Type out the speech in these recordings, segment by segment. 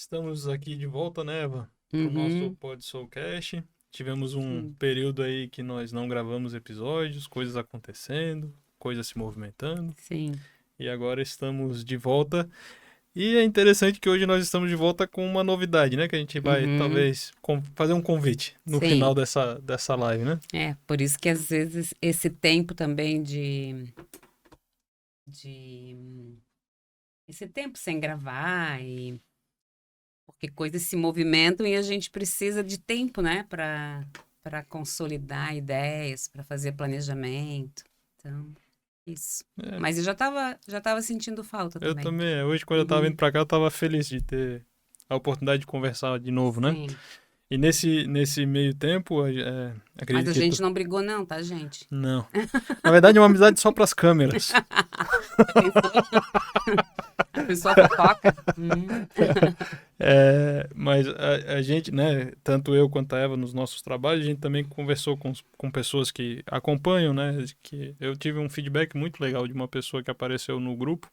Estamos aqui de volta, né, Eva, para o nosso Uhum, Pod Soulcast. Tivemos um sim, período aí que nós não gravamos episódios, coisas acontecendo, coisas se movimentando, sim. e agora estamos de volta. E é interessante que hoje nós estamos de volta com uma novidade, né, que a gente vai Uhum, talvez fazer um convite no final sim. dessa live, né? É, por isso que às vezes esse tempo também de esse tempo sem gravar e porque coisas se movimentam e a gente precisa de tempo, né, para consolidar ideias, para fazer planejamento. Então, isso. É, Mas eu já tava sentindo falta eu também. também, hoje quando eu tava Uhum, vindo pra cá, eu tava feliz de ter a oportunidade de conversar de novo, né? sim. E nesse meio tempo, Mas acredito a que gente não brigou não, tá, gente? Não. Na verdade, é uma amizade só pras câmeras. Já pensou? A pessoa fofoca? Mas a gente, né, tanto eu quanto a Eva nos nossos trabalhos, a gente também conversou com pessoas que acompanham, né? Que eu tive um feedback muito legal de uma pessoa que apareceu no grupo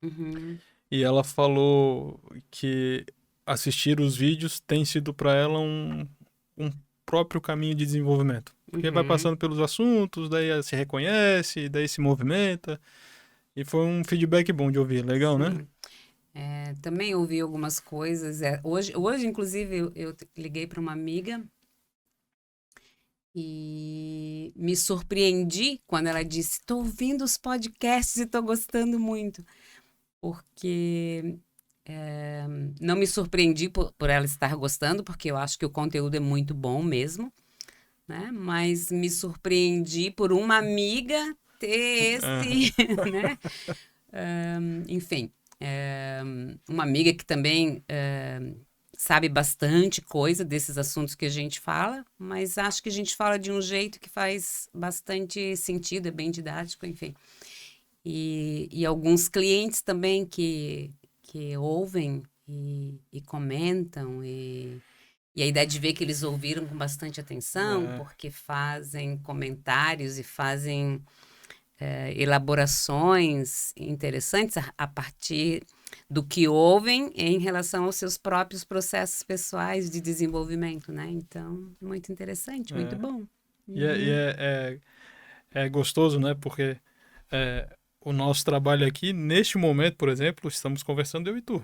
Uhum, e ela falou que assistir os vídeos tem sido para ela um próprio caminho de desenvolvimento. Porque vai uhum, passando pelos assuntos, daí ela se reconhece, daí se movimenta. E foi um feedback bom de ouvir, legal, né? sim. É, também ouvi algumas coisas. Hoje inclusive, eu liguei para uma amiga e me surpreendi quando ela disse: "Tô ouvindo os podcasts e tô gostando muito", porque não me surpreendi por ela estar gostando, porque eu acho que o conteúdo é muito bom mesmo, né? Mas me surpreendi por uma amiga ter Aham. esse, né? Enfim, uma amiga que também sabe bastante coisa desses assuntos que a gente fala, mas acho que a gente fala de um jeito que faz bastante sentido, é bem didático, enfim. E alguns clientes também que ouvem e comentam, e a ideia de ver que eles ouviram com bastante atenção, É, porque fazem comentários e fazem elaborações interessantes a partir do que ouvem em relação aos seus próprios processos pessoais de desenvolvimento, né? Então, muito interessante, muito é. bom. E, é, e Uhum. é, é, é gostoso, né? Porque o nosso trabalho aqui, neste momento, por exemplo, estamos conversando eu e tu.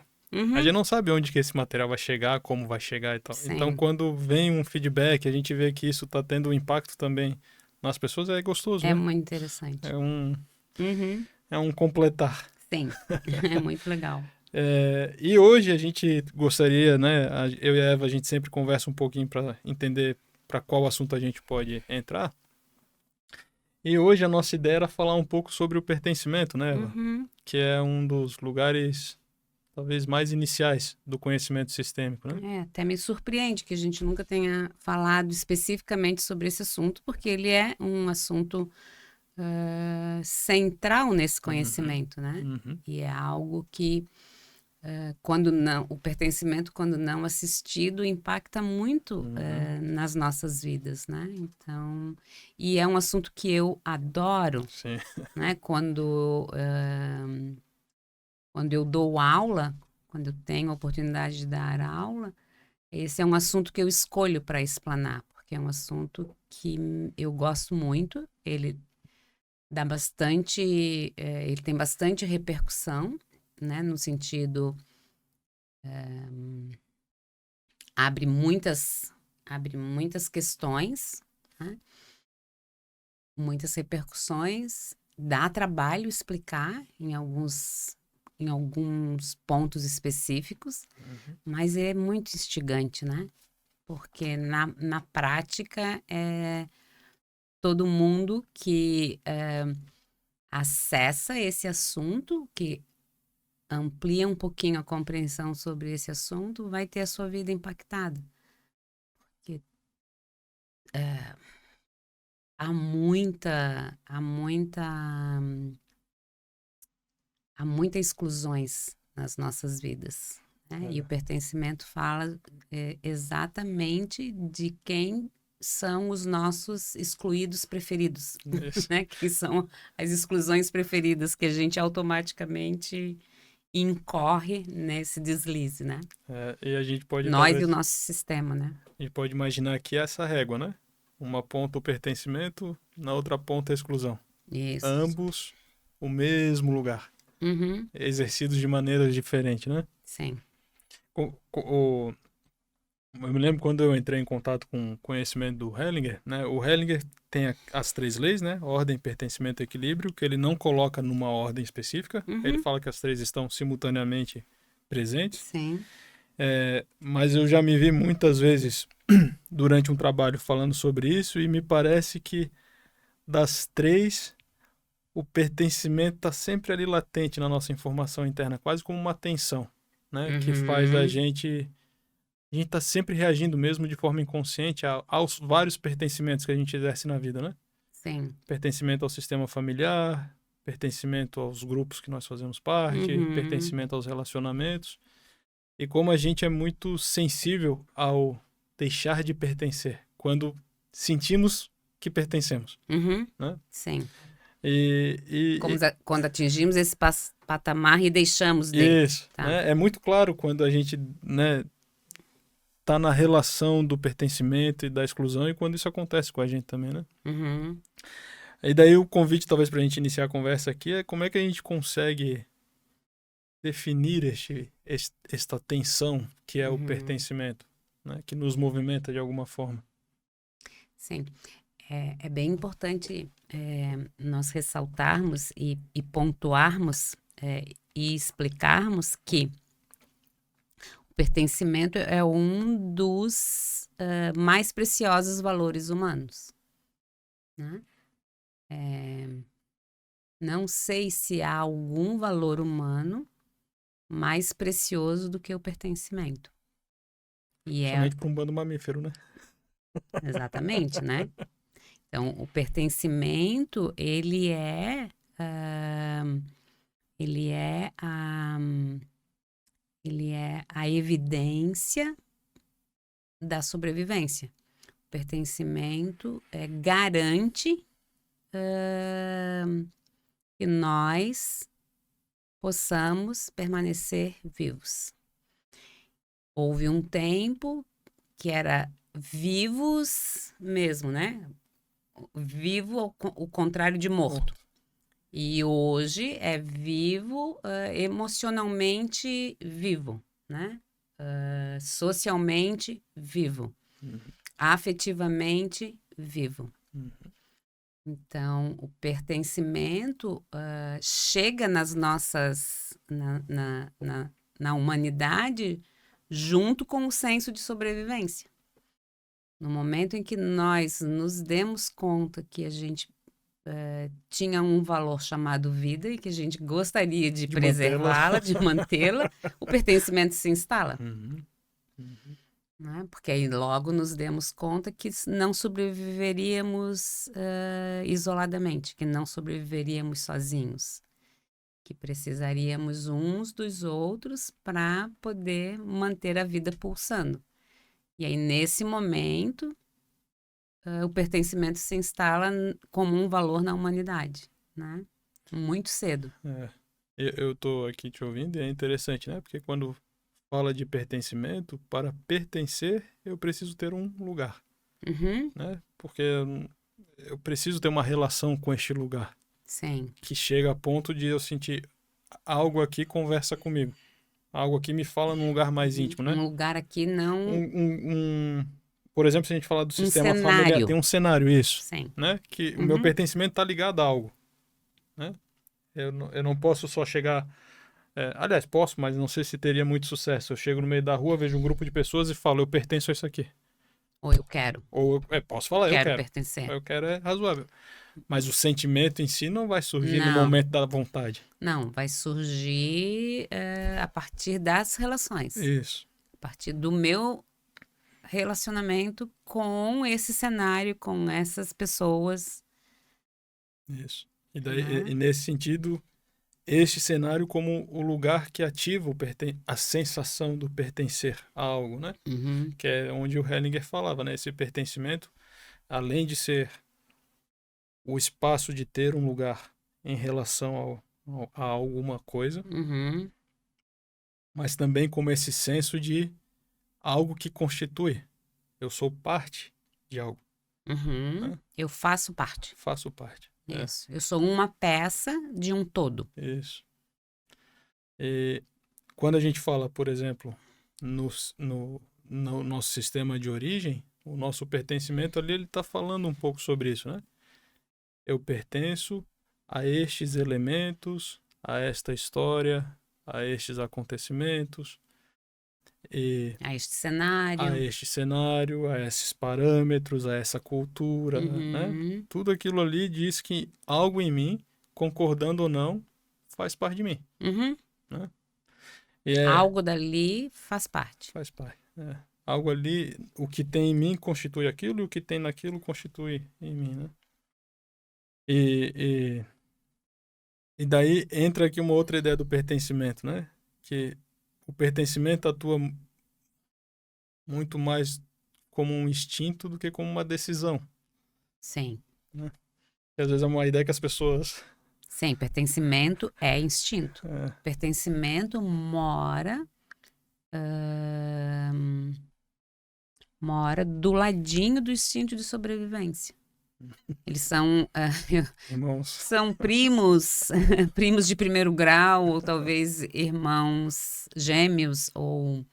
A gente Uhum. não sabe onde que esse material vai chegar, como vai chegar e tal. Então, Sim, quando vem um feedback, a gente vê que isso está tendo um impacto também nas pessoas, é gostoso, é né? muito interessante. É um, Uhum. é um completar. Sim, é muito legal. E hoje a gente gostaria, né? Eu e a Eva, a gente sempre conversa um pouquinho para entender para qual assunto a gente pode entrar. E hoje a nossa ideia era falar um pouco sobre o pertencimento, né, Eva? Uhum. Que é um dos lugares talvez mais iniciais do conhecimento sistêmico, né? É, até me surpreende que a gente nunca tenha falado especificamente sobre esse assunto, porque ele é um assunto central nesse Uhum, conhecimento, né? uhum, E é algo que, quando não, o pertencimento, quando não assistido, impacta muito uhum. nas nossas vidas, né? Então, e é um assunto que eu adoro, Sim. né? Quando eu dou aula, quando eu tenho a oportunidade de dar aula, esse é um assunto que eu escolho para explanar, porque é um assunto que eu gosto muito, ele dá bastante, ele tem bastante repercussão, né, no sentido, abre muitas, abre muitas questões, né, muitas repercussões, dá trabalho explicar em alguns pontos específicos, Uhum. mas é muito instigante, né? Porque na prática é todo mundo que acessa esse assunto, que amplia um pouquinho a compreensão sobre esse assunto, vai ter a sua vida impactada. Porque há muita, há muita, há muita exclusões nas nossas vidas. Né? E o É, pertencimento fala exatamente de quem são os nossos excluídos preferidos, isso. né? Quem são as exclusões preferidas que a gente automaticamente incorre nesse deslize, né? E a gente pode Nós e talvez, o nosso sistema, né? a gente pode imaginar aqui essa régua, né? Uma ponta o pertencimento, na outra ponta a exclusão. Isso. Ambos o mesmo lugar, Uhum, exercidos de maneiras diferentes, né? sim. O, o, eu me lembro quando eu entrei em contato com o conhecimento do Hellinger, né? O Hellinger tem as 3 leis, né? Ordem, pertencimento e equilíbrio, que ele não coloca numa ordem específica. Ele Uhum, fala que as 3 estão simultaneamente presentes. sim. Mas eu já me vi muitas vezes durante um trabalho falando sobre isso e me parece que das 3, o pertencimento está sempre ali latente na nossa informação interna, quase como uma tensão, né? Que faz a Uhum, gente está sempre reagindo mesmo de forma inconsciente aos vários pertencimentos que a gente exerce na vida, né? sim. Pertencimento ao sistema familiar, pertencimento aos grupos que nós fazemos parte, Uhum, pertencimento aos relacionamentos. E como a gente é muito sensível ao deixar de pertencer, quando sentimos que pertencemos, uhum, né? sim. E, Como e, quando atingimos esse patamar e deixamos de, isso, tá? né? É muito claro quando a gente, né, tá na relação do pertencimento e da exclusão e quando isso acontece com a gente também, né? Uhum, E daí o convite, talvez, para a gente iniciar a conversa aqui é como é que a gente consegue definir esta tensão que é o uhum, pertencimento, né? Que nos movimenta de alguma forma. sim. É bem importante nós ressaltarmos e pontuarmos e explicarmos que o pertencimento é um dos mais preciosos valores humanos, né? Não sei se há algum valor humano mais precioso do que o pertencimento. E é Principalmente para um bando mamífero, né? exatamente, né? Então, o pertencimento, ah, ele é a, ele é a evidência da sobrevivência. O pertencimento garante que nós possamos permanecer vivos. Houve um tempo que era vivos mesmo, né? Vivo, o contrário de Bom, morto. E hoje é vivo, emocionalmente vivo, né? Socialmente vivo, uhum, afetivamente vivo. uhum. Então, o pertencimento chega nas nossas, na humanidade junto com o senso de sobrevivência. No momento em que nós nos demos conta que a gente tinha um valor chamado vida e que a gente gostaria de De mantê-la. preservá-la, de mantê-la, o pertencimento se instala, Uhum, uhum. né? Porque aí logo nos demos conta que não sobreviveríamos isoladamente, que não sobreviveríamos sozinhos, que precisaríamos uns dos outros para poder manter a vida pulsando. E aí, nesse momento, o pertencimento se instala como um valor na humanidade, né? Muito cedo. É. Eu tô aqui te ouvindo e é interessante, né? Porque quando fala de pertencimento, para pertencer, eu preciso ter um lugar, Uhum, né? Porque eu preciso ter uma relação com este lugar, sim. que chega a ponto de eu sentir algo aqui conversa comigo. Algo aqui me fala num lugar mais Uhum. íntimo, né? Um lugar aqui não. Por exemplo, se a gente falar do Um sistema familiar, tem cenário. um cenário isso, Sim. né? Que o meu Uhum. pertencimento está ligado a algo, né? Eu não posso só chegar. Aliás, posso, mas não sei se teria muito sucesso. Eu chego no meio da rua, vejo um grupo de pessoas e falo, eu pertenço a isso aqui. Ou eu quero. Ou posso falar, eu Quero quero. pertencer. Eu quero é razoável. Mas o sentimento em si não vai surgir no Não. momento da vontade. Não. Vai surgir a partir das relações. Isso, A partir do meu relacionamento com esse cenário, com essas pessoas, isso. E, daí, né? nesse sentido, este cenário como o lugar que ativa a sensação do pertencer a algo, né? Uhum. Que é onde o Hellinger falava, né? Esse pertencimento, além de ser o espaço de ter um lugar em relação a alguma coisa, Uhum. mas também como esse senso de algo que constitui. Eu sou parte de algo, Uhum. né? Eu faço parte. Faço parte. É, Isso. Eu sou uma peça de um todo. isso. E quando a gente fala, por exemplo, no nosso sistema de origem, o nosso pertencimento ali, ele está falando um pouco sobre isso, né? Eu pertenço a estes elementos, a esta história, a estes acontecimentos, e A este a cenário. este cenário, a esses parâmetros, a essa cultura, né? Uhum. Tudo aquilo ali diz que algo em mim, concordando ou não, faz parte de mim, Uhum. né? E é, Algo dali faz parte. faz parte. É. Algo ali, o que tem em mim constitui aquilo, e o que tem naquilo constitui em mim, né? E, e daí entra aqui uma outra ideia do pertencimento, né? Que o pertencimento atua muito mais como um instinto do que como uma decisão, Sim. né? E às vezes é uma ideia que as pessoas... Sim, pertencimento é instinto. É, Pertencimento mora do ladinho do instinto de sobrevivência. Eles são, irmãos. são primos, primos de primeiro grau, ou talvez irmãos gêmeos, ou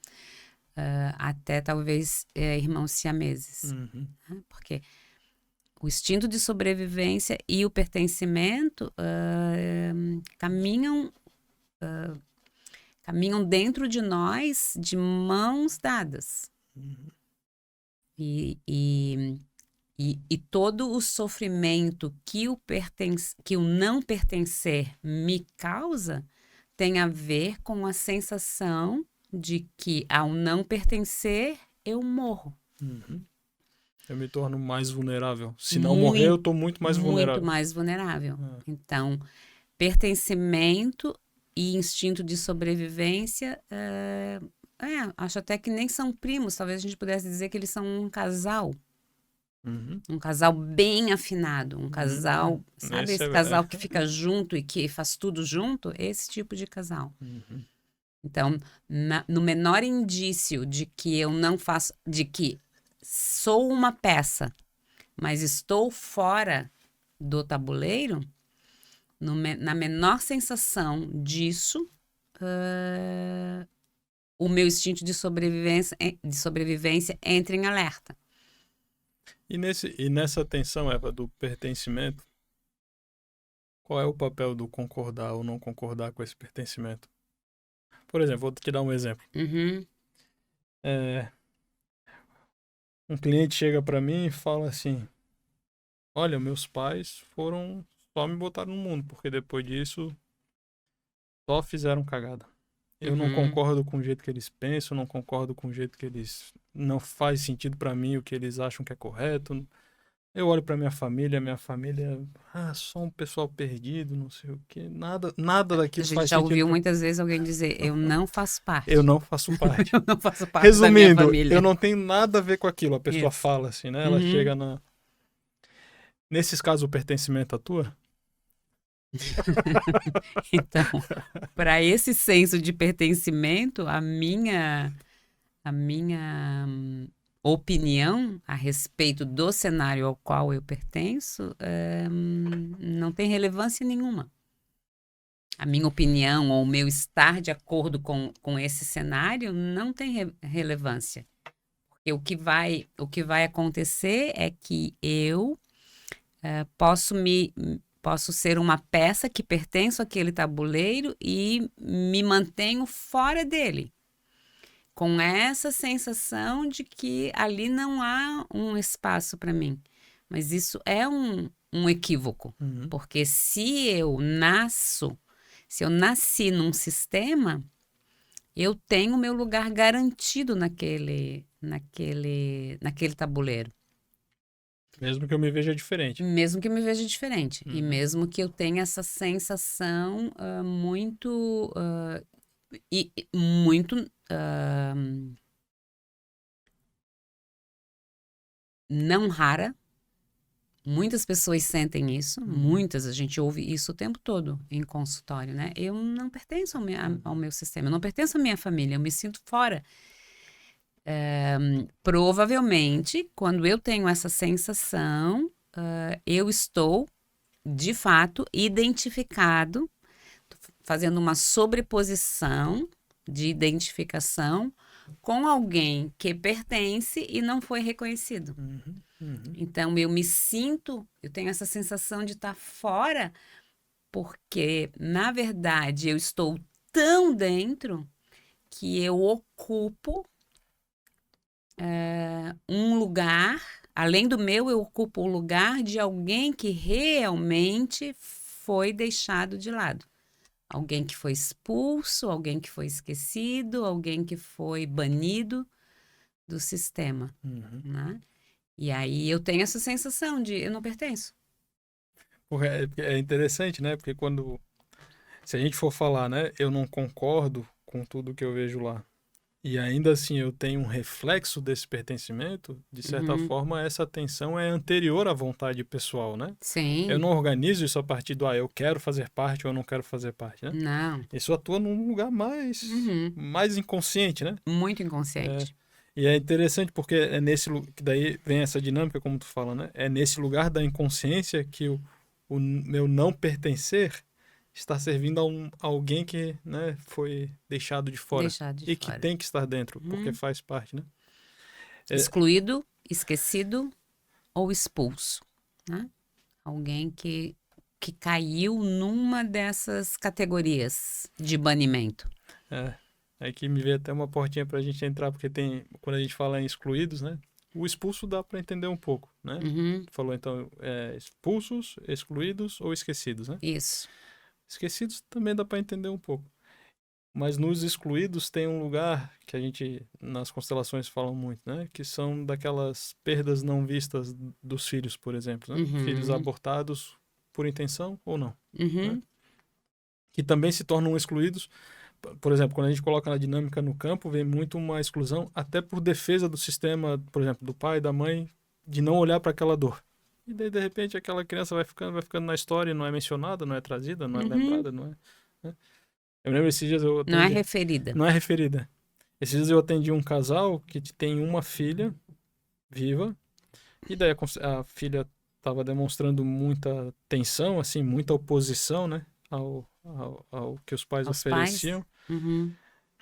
até talvez irmãos siameses. Uhum. Né? Porque o instinto de sobrevivência e o pertencimento caminham dentro de nós de mãos dadas. Uhum. E todo o sofrimento que o não pertencer me causa tem a ver com a sensação de que, ao não pertencer, eu morro. Uhum. Eu me torno mais vulnerável. Se não morrer, eu Muito, estou muito mais muito vulnerável. mais vulnerável. É. Então, pertencimento e instinto de sobrevivência, acho até que nem são primos. Talvez a gente pudesse dizer que eles são um casal. Uhum. Um casal bem afinado, um casal, sabe, Esse esse casal que fica junto e que faz tudo junto, esse tipo de casal. Uhum. Então, no menor indício de que eu não faço, de que sou uma peça, mas estou fora do tabuleiro, na menor sensação disso, o meu instinto de sobrevivência entra em alerta. E nessa tensão, Eva, do pertencimento, qual é o papel do concordar ou não concordar com esse pertencimento? Por exemplo, vou te dar um exemplo. Uhum, É, um cliente chega para mim e fala assim: olha, meus pais foram só me botar no mundo, porque depois disso só fizeram cagada. Eu não uhum. concordo com o jeito que eles pensam, não concordo com o jeito que eles... Não faz sentido para mim o que eles acham que é correto. Eu olho pra minha família, só um pessoal perdido, não sei o quê. Nada A daquilo gente faz já sentido ouviu muitas vezes alguém dizer: eu não faço eu parte. não faço parte. Eu não faço parte da minha Resumindo, eu família. não tenho nada a ver com aquilo. A pessoa Isso. fala assim, né? Ela Uhum. chega na... Nesses casos, o pertencimento atua? Então, para esse senso de pertencimento, a minha opinião a respeito do cenário ao qual eu pertenço não tem relevância nenhuma. A minha opinião ou o meu estar de acordo com esse cenário não tem relevância. Porque o que vai acontecer é que eu posso ser uma peça que pertenço àquele tabuleiro e me mantenho fora dele, com essa sensação de que ali não há um espaço para mim. Mas isso é um equívoco, Uhum. porque se eu nasci num sistema, eu tenho meu lugar garantido naquele tabuleiro. Mesmo que eu me veja diferente. Mesmo que eu me veja diferente. E Uhum. mesmo que eu tenha essa sensação muito. Muito. Não rara, Muitas pessoas sentem isso, muitas, a gente ouve isso o tempo todo em consultório, né? Eu não pertenço ao meu sistema, eu não pertenço à minha família, eu me sinto fora. Provavelmente, quando eu tenho essa sensação, eu estou, de fato, identificado, fazendo uma sobreposição de identificação com alguém que pertence e não foi reconhecido. Então, eu tenho essa sensação de estar fora, porque, na verdade, eu estou tão dentro que eu ocupo um lugar, além do meu, eu ocupo o lugar de alguém que realmente foi deixado de lado. Alguém que foi expulso, alguém que foi esquecido, alguém que foi banido do sistema, né? E aí eu tenho essa sensação de eu não pertenço. É interessante, né? Porque se a gente for falar, né, eu não concordo com tudo que eu vejo lá, e ainda assim eu tenho um reflexo desse pertencimento, de certa forma essa tensão é anterior à vontade pessoal, né? Eu Sim. não organizo isso a partir do, eu quero fazer parte ou eu não quero fazer parte, né? Não. Isso atua num lugar mais inconsciente, né? Muito inconsciente. E é interessante porque é que daí vem essa dinâmica, como tu fala, né? É nesse lugar da inconsciência que o meu não pertencer está servindo a alguém que, né, foi deixado de fora Deixado de e que fora. tem que estar dentro, porque faz parte, né? Excluído, esquecido ou expulso, né? Alguém que caiu numa dessas categorias de banimento. Aqui me vê até uma portinha para a gente entrar, porque quando a gente fala em excluídos, né? O expulso dá para entender um pouco, né? Tu falou então expulsos, excluídos ou esquecidos, né? Isso. Esquecidos também dá para entender um pouco. Mas nos excluídos tem um lugar que a gente, nas constelações, falam muito, né? Que são daquelas perdas não vistas dos filhos, por exemplo, né? Filhos abortados por intenção ou não, né? Que também se tornam excluídos. Por exemplo, quando a gente coloca na dinâmica no campo, vem muito uma exclusão, até por defesa do sistema, por exemplo, do pai, da mãe, de não olhar para aquela dor. E daí, de repente, aquela criança vai ficando na história e não é mencionada, não é trazida, não é lembrada, não é... Né? Eu lembro esses dias eu Não é atendi... referida. Não é referida. Esses dias eu atendi um casal que tem uma filha viva, e daí a filha estava demonstrando muita tensão, assim, muita oposição, né, ao que os pais Aos pais? ofereciam.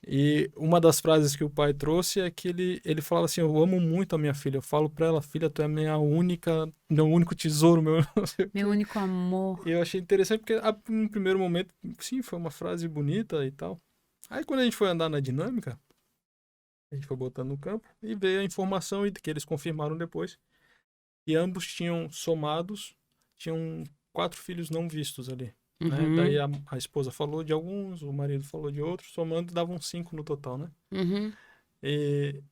E uma das frases que o pai trouxe é que ele falava assim: eu amo muito a minha filha. Eu falo pra ela, filha, tu é meu único tesouro, meu não sei o Meu quê. único amor. E eu achei interessante porque, no primeiro momento, sim, foi uma frase bonita e tal. Aí, quando a gente foi andar na dinâmica, a gente foi botando no campo e veio a informação que eles confirmaram depois. E ambos tinham 4 filhos não vistos ali. Né? Daí a esposa falou de alguns, o marido falou de outros, somando davam 5 no total, né? E,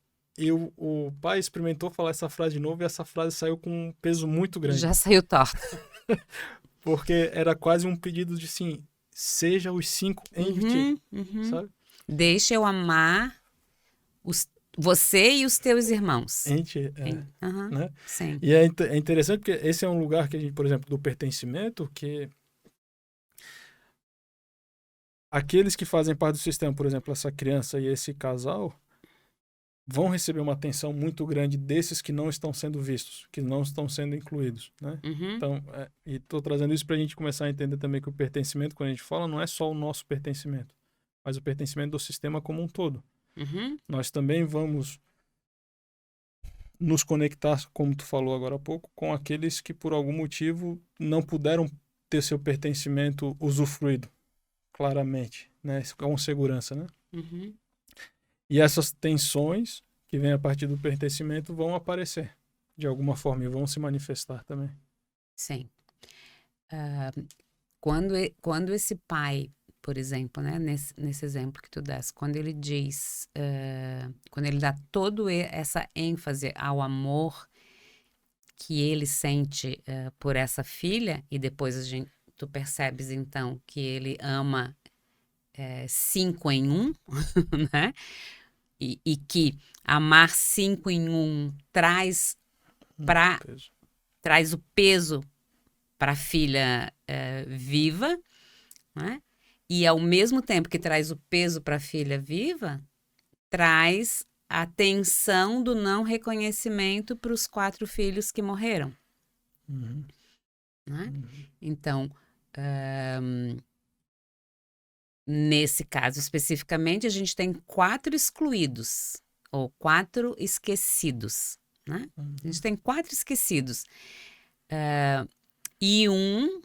o pai experimentou falar essa frase de novo e essa frase saiu com um peso muito grande. Já saiu torta. Porque era quase um pedido de, sim, seja os 5 em ti, sabe? Deixa eu amar você e os teus irmãos. Em ti, né? Sim. E é interessante porque esse é um lugar que a gente, por exemplo, do pertencimento, que aqueles que fazem parte do sistema, por exemplo, essa criança e esse casal, vão receber uma atenção muito grande desses que não estão sendo vistos, que não estão sendo incluídos, né? Então, e estou trazendo isso para a gente começar a entender também que o pertencimento, quando a gente fala, não é só o nosso pertencimento, mas o pertencimento do sistema como um todo. Nós também vamos nos conectar, como tu falou agora há pouco, com aqueles que por algum motivo não puderam ter seu pertencimento usufruído claramente, né? Com segurança, né? E essas tensões que vêm a partir do pertencimento vão aparecer de alguma forma e vão se manifestar também. Sim. Quando esse pai, por exemplo, né, nesse exemplo que tu desse, quando ele diz, quando ele dá toda essa ênfase ao amor que ele sente por essa filha, e depois tu percebes então que ele ama 5 em 1, né? E que amar 5 em 1 traz para traz o peso para a filha viva, né? E ao mesmo tempo que traz o peso para a filha viva, traz a tensão do não reconhecimento para os 4 filhos que morreram. Uhum. Né? Então, nesse caso especificamente, a gente tem 4 excluídos, ou 4 esquecidos. Né? A gente tem 4 esquecidos. E um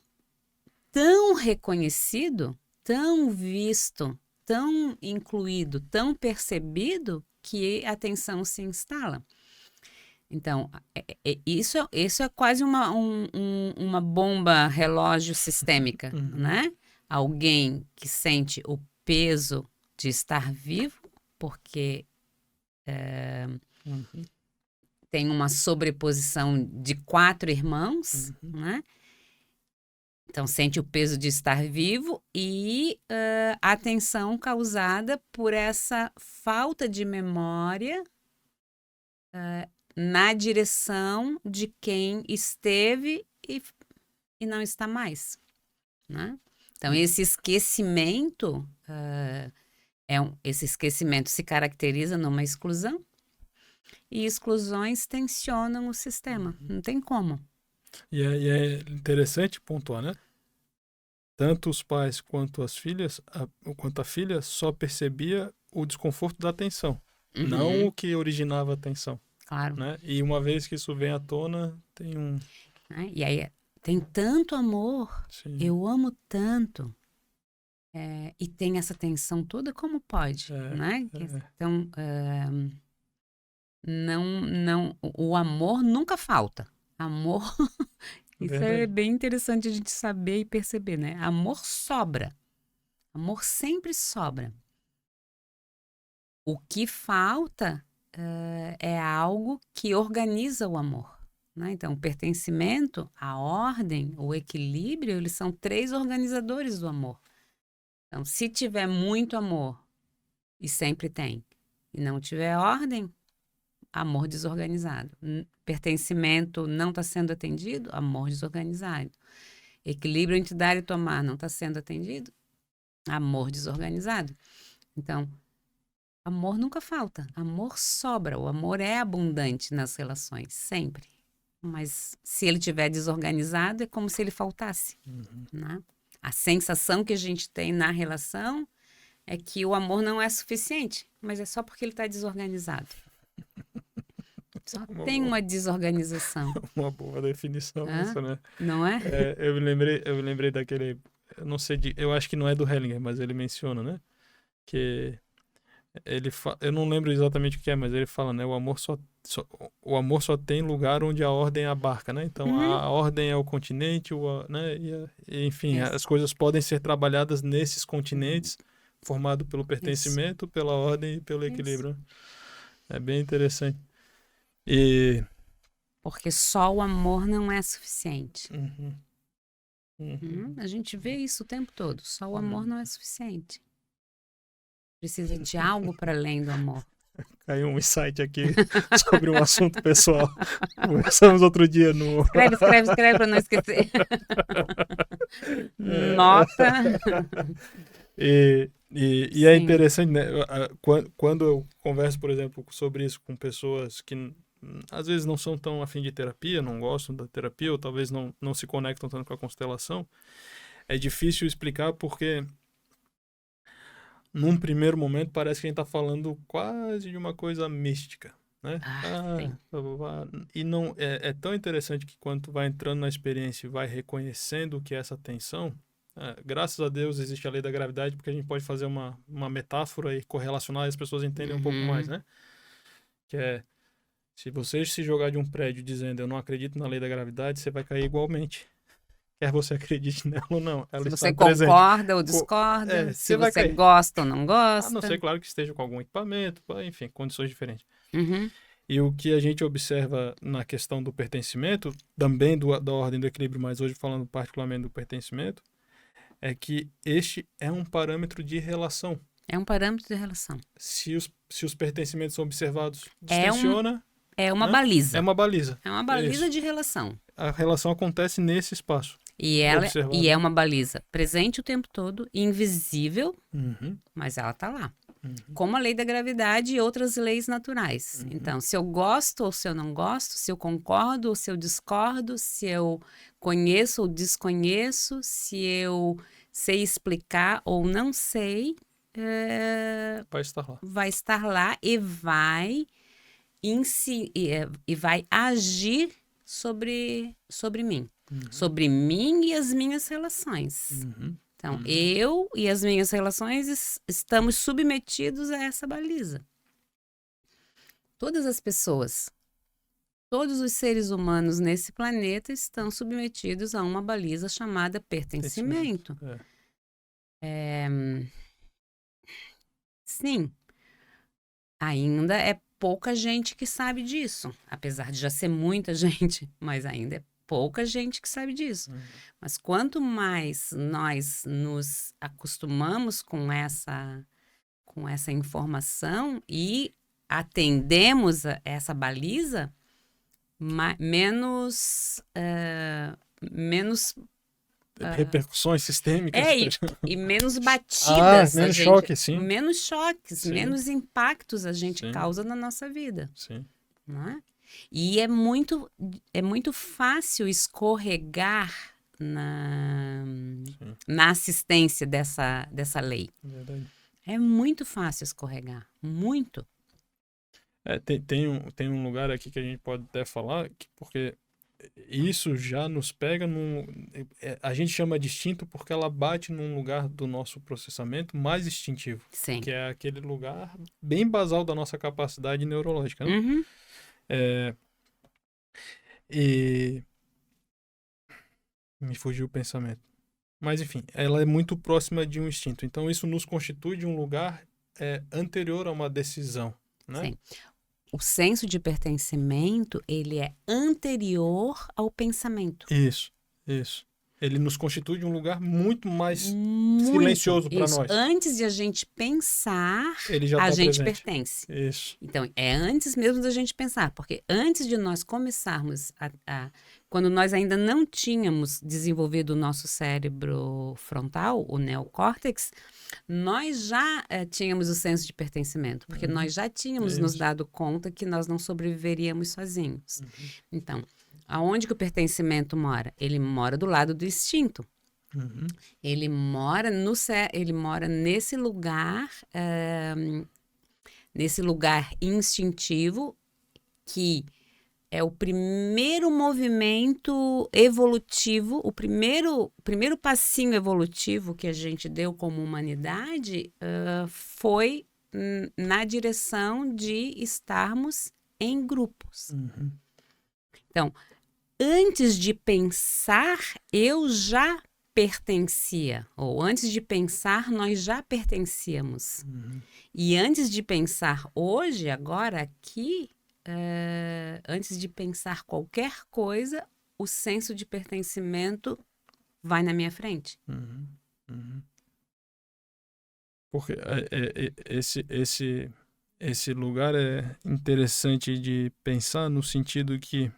tão reconhecido, tão visto, tão incluído, tão percebido, que a tensão se instala. Então, isso é quase uma bomba relógio sistêmica, né? Alguém que sente o peso de estar vivo, porque tem uma sobreposição de 4 irmãos, né? Então, sente o peso de estar vivo e a tensão causada por essa falta de memória na direção de quem esteve e não está mais. Né? Então, esse esquecimento, esse esquecimento se caracteriza numa exclusão, e exclusões tensionam o sistema. Não tem como. E é interessante pontuar, né? Tanto os pais quanto as filhas, quanto a filha, só percebia o desconforto da tensão, não o que originava a tensão. Claro. Né? E uma vez que isso vem à tona, tem um... E aí, tem tanto amor, Sim. Eu amo tanto, e tem essa tensão toda, como pode, né? Então, não, o amor nunca falta. Amor, isso é bem interessante a gente saber e perceber, né? Amor sobra. Amor sempre sobra. O que falta é algo que organiza o amor. Né? Então, o pertencimento, a ordem, o equilíbrio, eles são 3 organizadores do amor. Então, se tiver muito amor, e sempre tem, e não tiver ordem, amor desorganizado. Pertencimento não está sendo atendido, amor desorganizado. Equilíbrio entre dar e tomar não está sendo atendido, amor desorganizado. Então, amor nunca falta, amor sobra, o amor é abundante nas relações, sempre. Mas se ele estiver desorganizado, é como se ele faltasse. Né? A sensação que a gente tem na relação é que o amor não é suficiente, mas é só porque ele está desorganizado. Só tem uma desorganização. Uma boa definição essa, né? Não é? Eu me lembrei daquele... Eu não sei, eu acho que não é do Hellinger, mas ele menciona, né? Que eu não lembro exatamente o que é, mas ele fala, né? O amor só tem lugar onde a ordem abarca, né? Então, a ordem é o continente, né? Enfim, as coisas podem ser trabalhadas nesses continentes, formado pelo pertencimento, pela ordem e pelo equilíbrio. É bem interessante. Porque só o amor não é suficiente. A gente vê isso o tempo todo. Só o amor não é suficiente. Precisa de algo para além do amor. Caiu um insight aqui sobre um assunto pessoal. Conversamos outro dia no... Escreve para não esquecer. Nota. E é interessante, né? Quando eu converso, por exemplo, sobre isso com pessoas que às vezes não são tão afim de terapia, não gostam da terapia, ou talvez não se conectam tanto com a constelação, é difícil explicar porque num primeiro momento parece que a gente está falando quase de uma coisa mística, né? E não é tão interessante que quando tu vai entrando na experiência e vai reconhecendo que essa tensão, graças a Deus existe a lei da gravidade, porque a gente pode fazer uma metáfora e correlacionar e as pessoas entendem um pouco mais, né? Que é, se você se jogar de um prédio dizendo eu não acredito na lei da gravidade, você vai cair igualmente. Quer você acredite nela ou não. Ela se está você presente. Concorda ou discorda, se você gosta ou não gosta. A não ser, claro, que esteja com algum equipamento, enfim, condições diferentes. E o que a gente observa na questão do pertencimento, também da ordem do equilíbrio, mas hoje falando particularmente do pertencimento, é que este é um parâmetro de relação. É um parâmetro de relação. Se os pertencimentos são observados, distensiona, É uma né? baliza. É uma baliza. É uma baliza Isso. de relação. A relação acontece nesse espaço. E Observado. é uma baliza presente o tempo todo, invisível, Uhum, mas ela tá lá. uhum, Como a lei da gravidade e outras leis naturais. Uhum. Então, se eu gosto ou se eu não gosto, se eu concordo ou se eu discordo, se eu conheço ou desconheço, se eu sei explicar ou não sei, vai estar lá. vai estar lá e vai e vai agir sobre mim. Sobre mim e as minhas relações. Uhum, Então, eu e as minhas relações estamos submetidos a essa baliza. Todas as pessoas, todos os seres humanos nesse planeta estão submetidos a uma baliza chamada pertencimento. É. Sim, ainda é pouca gente que sabe disso, apesar de já ser muita gente, mas ainda é pouca gente que sabe disso. Mas quanto mais nós nos acostumamos com essa informação e atendemos a essa baliza, menos Repercussões sistêmicas. e menos batidas menos choque, sim. menos choques, Sim. menos impactos a gente Sim. causa na nossa vida, Sim. não é? E é muito fácil escorregar na assistência dessa lei. Verdade. É muito fácil escorregar, muito. Tem um lugar aqui que a gente pode até falar, porque isso já nos pega a gente chama de instinto porque ela bate num lugar do nosso processamento mais instintivo. Sim. Que é aquele lugar bem basal da nossa capacidade neurológica, né? Uhum. E me fugiu o pensamento. Mas enfim, ela é muito próxima de um instinto. Então isso nos constitui de um lugar anterior a uma decisão, né? Sim. O senso de pertencimento, ele é anterior ao pensamento. Isso. Ele nos constitui de um lugar muito mais silencioso para nós. Antes de a gente pensar, Ele já a tá gente presente. pertence. Isso. Então, é antes mesmo da gente pensar, porque antes de nós começarmos quando nós ainda não tínhamos desenvolvido o nosso cérebro frontal, o neocórtex, nós já tínhamos o senso de pertencimento, porque nós já tínhamos nos dado conta que nós não sobreviveríamos sozinhos. Então, aonde que o pertencimento mora? Ele mora do lado do instinto. Ele mora nesse lugar instintivo que é o primeiro movimento evolutivo, o primeiro passinho evolutivo que a gente deu como humanidade foi na direção de estarmos em grupos. Então, antes de pensar, eu já pertencia, ou antes de pensar, nós já pertencíamos. E antes de pensar hoje, agora, aqui, antes de pensar qualquer coisa, o senso de pertencimento vai na minha frente. Porque esse lugar é interessante de pensar no sentido que,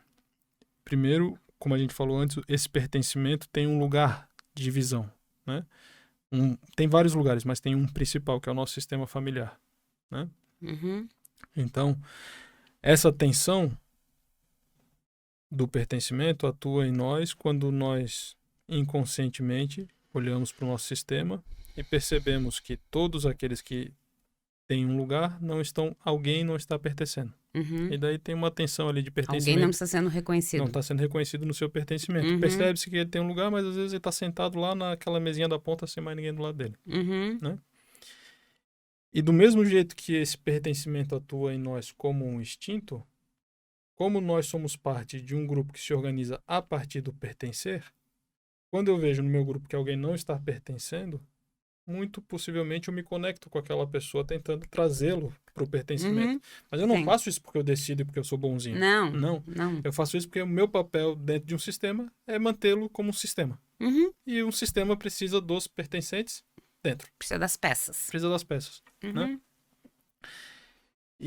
primeiro, como a gente falou antes, esse pertencimento tem um lugar de visão, né? Tem vários lugares, mas tem um principal, que é o nosso sistema familiar, né? Então, essa tensão do pertencimento atua em nós quando nós inconscientemente olhamos para o nosso sistema e percebemos que todos aqueles que têm um lugar alguém não está pertencendo. E daí tem uma tensão ali de pertencimento. Alguém não está sendo reconhecido. Não está sendo reconhecido no seu pertencimento. Percebe-se que ele tem um lugar, mas às vezes ele está sentado lá naquela mesinha da ponta sem mais ninguém do lado dele. Né? E do mesmo jeito que esse pertencimento atua em nós como um instinto, como nós somos parte de um grupo que se organiza a partir do pertencer, quando eu vejo no meu grupo que alguém não está pertencendo, muito possivelmente eu me conecto com aquela pessoa tentando trazê-lo para o pertencimento. Mas eu não faço isso porque eu decido e porque eu sou bonzinho. Não. Eu faço isso porque o meu papel dentro de um sistema é mantê-lo como um sistema. E um sistema precisa dos pertencentes dentro. Precisa das peças. Precisa das peças. Né?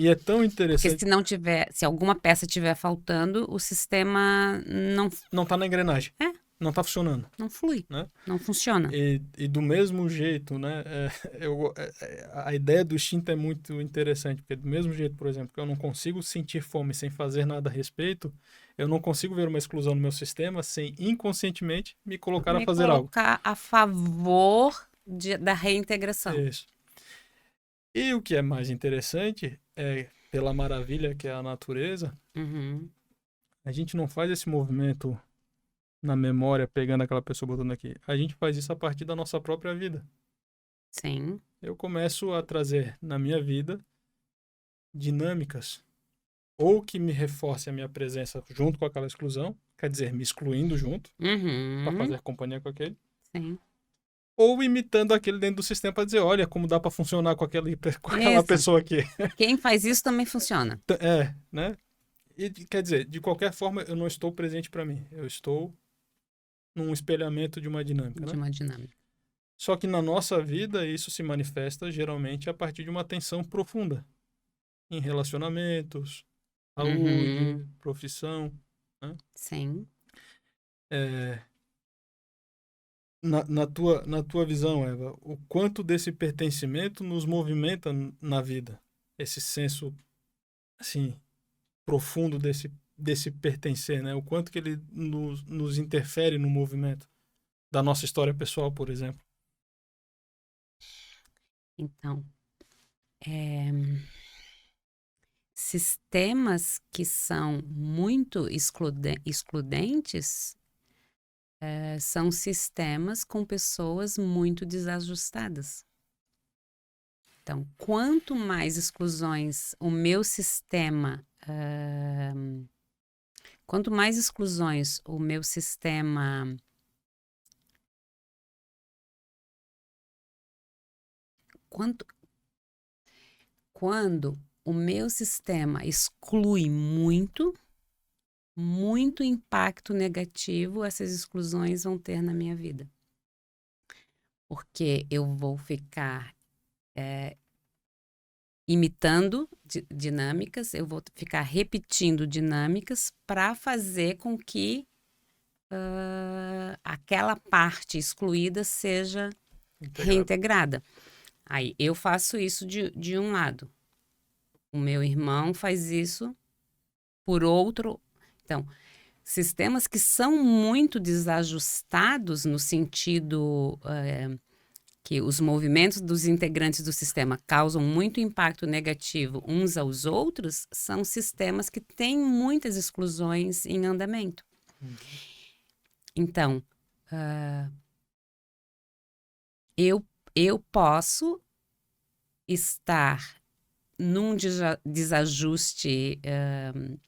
E é tão Porque interessante. se não tiver, se alguma peça estiver faltando, o sistema Não tá na engrenagem. É. Não tá funcionando. não flui, Né? não funciona. E do mesmo jeito, né? A ideia do instinto é muito interessante, porque do mesmo jeito, por exemplo, que eu não consigo sentir fome sem fazer nada a respeito, eu não consigo ver uma exclusão no meu sistema sem inconscientemente me colocar a Me fazer algo. colocar a favor da reintegração. Isso. E o que é mais interessante é, pela maravilha que é a natureza, Uhum. a gente não faz esse movimento na memória, pegando aquela pessoa botando aqui. A gente faz isso a partir da nossa própria vida. Sim. Eu começo a trazer na minha vida dinâmicas ou que me reforce a minha presença junto com aquela exclusão, quer dizer, me excluindo junto para Uhum. fazer companhia com aquele, Sim. ou imitando aquele dentro do sistema para dizer, olha como dá para funcionar com aquela Isso. pessoa aqui. Quem faz isso também funciona. É, né? E quer dizer, de qualquer forma, eu não estou presente para mim. Eu estou num espelhamento de uma dinâmica, De né? uma dinâmica. Só que na nossa vida isso se manifesta geralmente a partir de uma tensão profunda em relacionamentos, Uhum. saúde, profissão, né? Sim. É, na tua visão, Eva, o quanto desse pertencimento nos movimenta na vida? Esse senso, assim, profundo desse pertencer, né? O quanto que ele nos interfere no movimento da nossa história pessoal, por exemplo. Então, sistemas que são muito excludentes são sistemas com pessoas muito desajustadas. Então, quanto mais exclusões o meu sistema, quanto mais exclusões o meu sistema quando o meu sistema exclui muito, muito impacto negativo essas exclusões vão ter na minha vida. Porque eu vou ficar imitando dinâmicas, eu vou ficar repetindo dinâmicas para fazer com que aquela parte excluída seja reintegrada. Aí eu faço isso de um lado. O meu irmão faz isso por outro. Então, sistemas que são muito desajustados no sentido que os movimentos dos integrantes do sistema causam muito impacto negativo uns aos outros, são sistemas que têm muitas exclusões em andamento. Então, eu posso estar num desajuste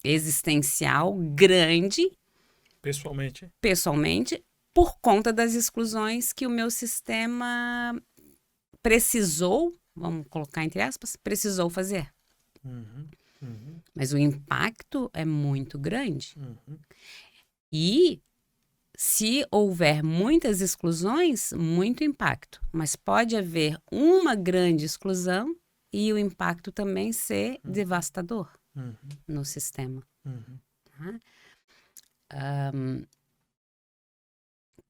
existencial grande, pessoalmente, por conta das exclusões que o meu sistema precisou, vamos colocar entre aspas, precisou fazer. Mas o impacto é muito grande. E se houver muitas exclusões, muito impacto. Mas pode haver uma grande exclusão e o impacto também ser devastador no sistema.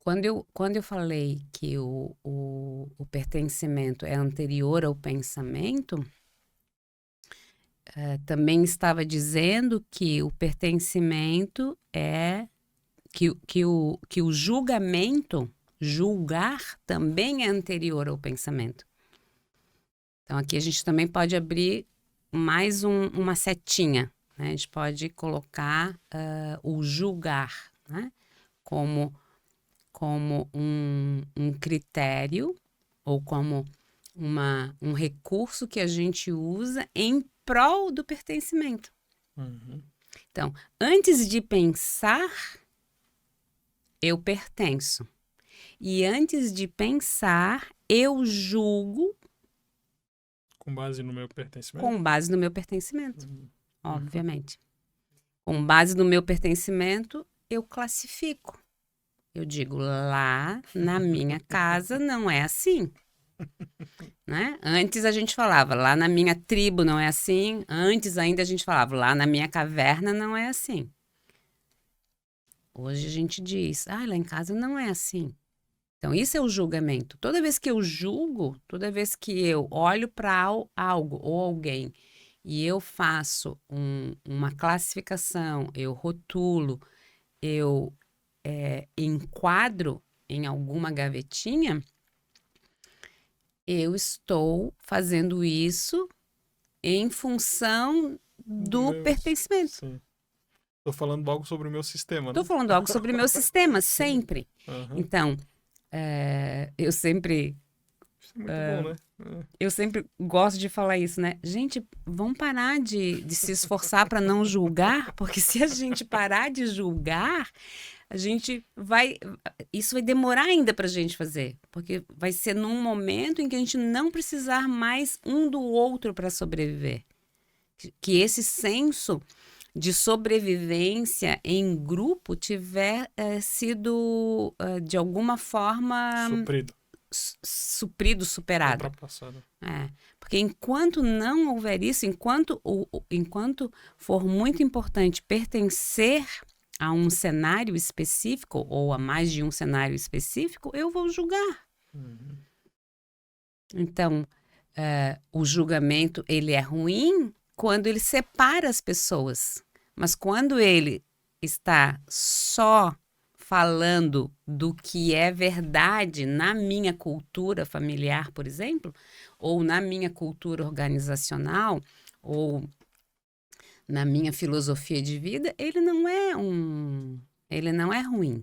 Quando eu falei que o pertencimento é anterior ao pensamento, também estava dizendo que o pertencimento é que o julgamento, julgar, também é anterior ao pensamento. Então, aqui a gente também pode abrir mais uma setinha, né? A gente pode colocar o julgar, né? como um critério ou como um recurso que a gente usa em prol do pertencimento. Então, antes de pensar, eu pertenço. E antes de pensar, eu julgo. Com base no meu pertencimento? Com base no meu pertencimento, obviamente. Com base no meu pertencimento, eu classifico. Eu digo, lá na minha casa não é assim. Né? Antes a gente falava, lá na minha tribo não é assim. Antes ainda a gente falava, lá na minha caverna não é assim. Hoje a gente diz, lá em casa não é assim. Então, isso é o julgamento. Toda vez que eu julgo, toda vez que eu olho para algo ou alguém e eu faço uma classificação, eu rotulo, eu enquadro em alguma gavetinha, eu estou fazendo isso em função do pertencimento. Sim. Tô falando algo sobre o meu sistema, Estou né? falando algo sobre o meu sistema, sempre. Aham. Então, eu sempre Isso é muito bom, né? Eu sempre gosto de falar isso, né? Gente, vamos parar de se esforçar para não julgar, porque se a gente parar de julgar, a gente vai. Isso vai demorar ainda para a gente fazer, porque vai ser num momento em que a gente não precisar mais um do outro para sobreviver. Que esse senso de sobrevivência em grupo tiver sido, de alguma forma, Suprido, suprido, superado. ultrapassado. Porque enquanto não houver isso, enquanto for muito importante pertencer a um cenário específico ou a mais de um cenário específico, eu vou julgar. Uhum. Então, o julgamento ele é ruim quando ele separa as pessoas, mas quando ele está só falando do que é verdade na minha cultura familiar, por exemplo, ou na minha cultura organizacional, ou na minha filosofia de vida, ele não é ruim.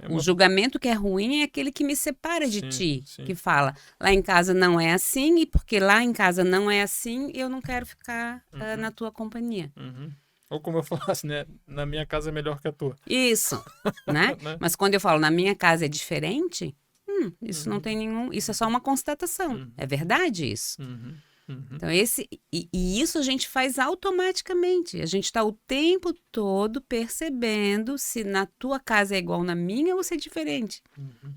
O julgamento que é ruim é aquele que me separa de ti, sim. que fala, lá em casa não é assim, e porque lá em casa não é assim, eu não quero ficar na tua companhia. Uhum. Ou como eu falasse, né? Na minha casa é melhor que a tua. Isso, né? Né? Mas quando eu falo na minha casa é diferente, isso não tem nenhum. Isso é só uma constatação. É verdade isso. Uhum. Uhum. Então, e isso a gente faz automaticamente. A gente está o tempo todo percebendo se na tua casa é igual na minha ou se é diferente. Uhum.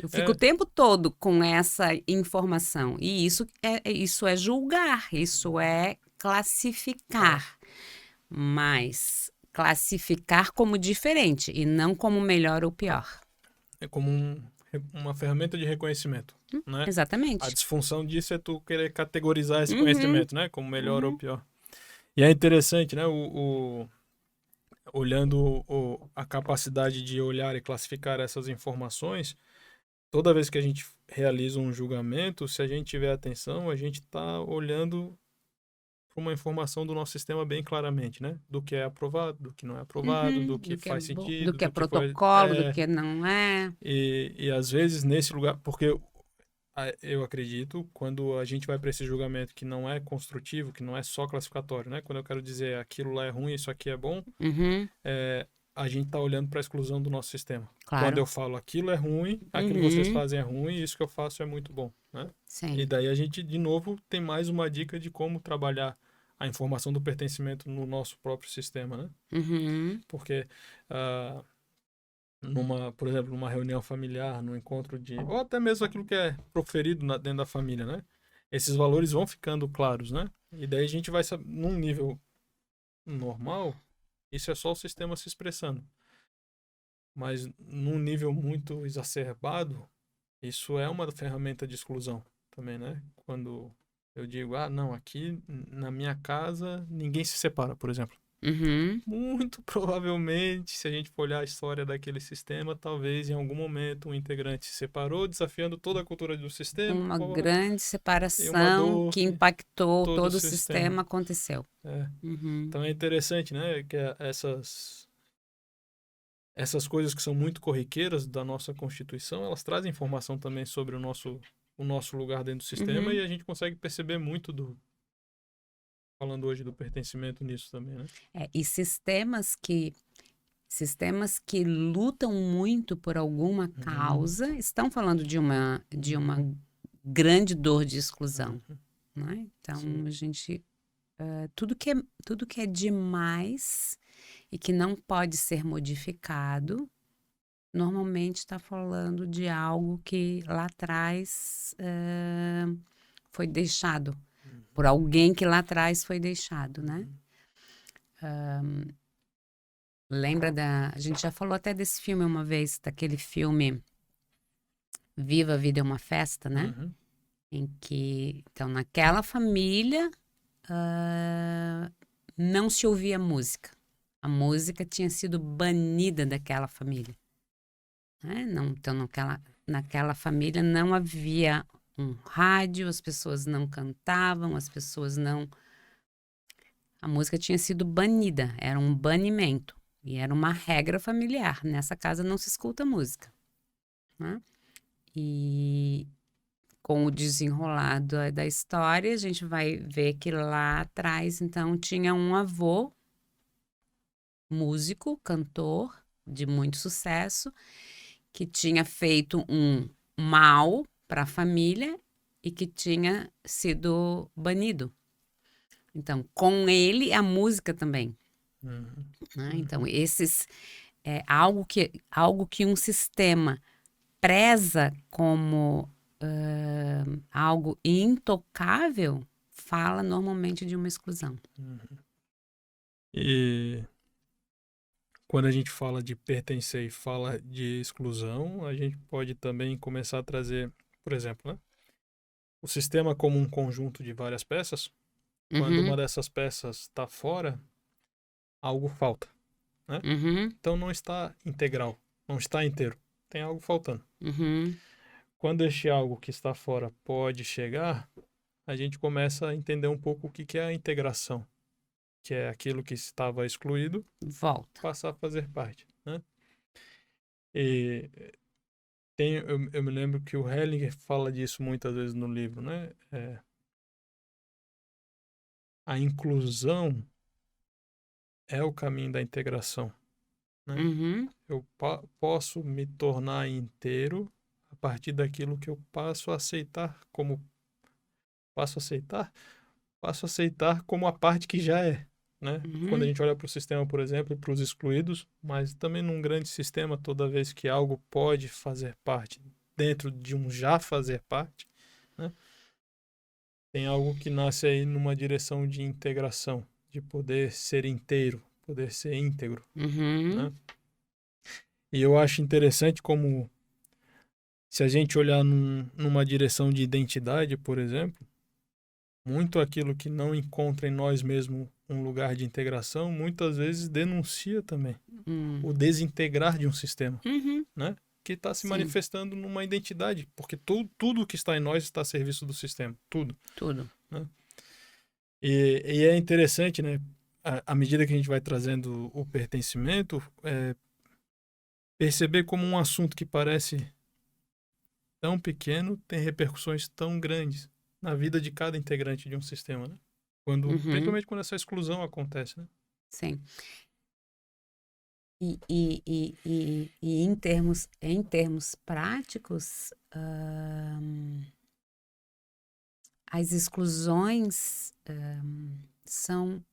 Eu fico o tempo todo com essa informação. E isso é julgar, isso é classificar. Mas classificar como diferente e não como melhor ou pior. É como uma ferramenta de reconhecimento, né? A Exatamente. disfunção disso é tu querer categorizar esse Uhum. conhecimento, né? Como melhor ou pior. E é interessante, né? Olhando a capacidade de olhar e classificar essas informações, toda vez que a gente realiza um julgamento, se a gente tiver atenção, a gente está olhando para uma informação do nosso sistema bem claramente, né? Do que é aprovado, do que não é aprovado, do que faz sentido, do que é do que pode... protocolo, do que não é. E às vezes nesse lugar, porque eu acredito, quando a gente vai para esse julgamento que não é construtivo, que não é só classificatório, né? Quando eu quero dizer aquilo lá é ruim, isso aqui é bom, a gente está olhando para a exclusão do nosso sistema. Claro. Quando eu falo aquilo é ruim, aquilo que vocês fazem é ruim, isso que eu faço é muito bom, né? Sim. E daí a gente, de novo, tem mais uma dica de como trabalhar a informação do pertencimento no nosso próprio sistema, né? Porque por exemplo, numa reunião familiar, num encontro ou até mesmo aquilo que é proferido dentro da família, né? Esses valores vão ficando claros, né? E daí a gente vai saber, num nível normal, isso é só o sistema se expressando. Mas num nível muito exacerbado, isso é uma ferramenta de exclusão também, né? Quando eu digo, não, aqui na minha casa ninguém se separa, por exemplo. Muito provavelmente, se a gente for olhar a história daquele sistema, talvez em algum momento um integrante se separou, desafiando toda a cultura do sistema. Uma grande separação que impactou todo o sistema aconteceu. Então é interessante, né? Que essas coisas que são muito corriqueiras da nossa Constituição, elas trazem informação também sobre o nosso lugar dentro do sistema e a gente consegue perceber muito falando hoje do pertencimento nisso também, né? E sistemas que lutam muito por alguma causa estão falando de uma grande dor de exclusão, né? Então a gente tudo que é demais e que não pode ser modificado normalmente está falando de algo que lá atrás foi deixado, por alguém que lá atrás foi deixado, né? Lembra a gente já falou até desse filme uma vez, daquele filme Viva a Vida é uma Festa, né? Uhum. Em que, então, naquela família, não se ouvia música. A música tinha sido banida daquela família. Né? Não, então, naquela família não havia um rádio, as pessoas não cantavam, as pessoas não... A música tinha sido banida, era um banimento. E era uma regra familiar. Nessa casa não se escuta música. Né? E com o desenrolar da história, a gente vai ver que lá atrás, então, tinha um avô, músico, cantor, de muito sucesso, que tinha feito um mal para a família e que tinha sido banido. Então, com ele, a música também. Uhum. Né? Então, esses é algo que um sistema preza como algo intocável, fala normalmente de uma exclusão. E quando a gente fala de pertencer e fala de exclusão, a gente pode também começar a trazer, por exemplo, né, o sistema como um conjunto de várias peças. Quando uma dessas peças está fora, algo falta, né? Então não está integral, não está inteiro, tem algo faltando. Quando este algo que está fora pode chegar, a gente começa a entender um pouco o que é a integração, que é aquilo que estava excluído Volta. passar a fazer parte, né? E eu me lembro que o Hellinger fala disso muitas vezes no livro, né? A inclusão é o caminho da integração, né? Eu posso me tornar inteiro a partir daquilo que eu passo a aceitar como passo a aceitar como a parte que já é, né? Quando a gente olha para o sistema, por exemplo, e para os excluídos, mas também num grande sistema, toda vez que algo pode fazer parte dentro de um já fazer parte, né? Tem algo que nasce aí numa direção de integração, de poder ser inteiro, poder ser íntegro, né? E eu acho interessante como, se a gente olhar numa direção de identidade, por exemplo, muito aquilo que não encontra em nós mesmos um lugar de integração, muitas vezes denuncia também o desintegrar de um sistema, né? Que está se manifestando numa identidade, porque tudo que está em nós está a serviço do sistema, tudo. Né? E é interessante, né? À medida que a gente vai trazendo o pertencimento, perceber como um assunto que parece tão pequeno tem repercussões tão grandes na vida de cada integrante de um sistema, né? Principalmente quando essa exclusão acontece, né? Sim. E em termos práticos, as exclusões são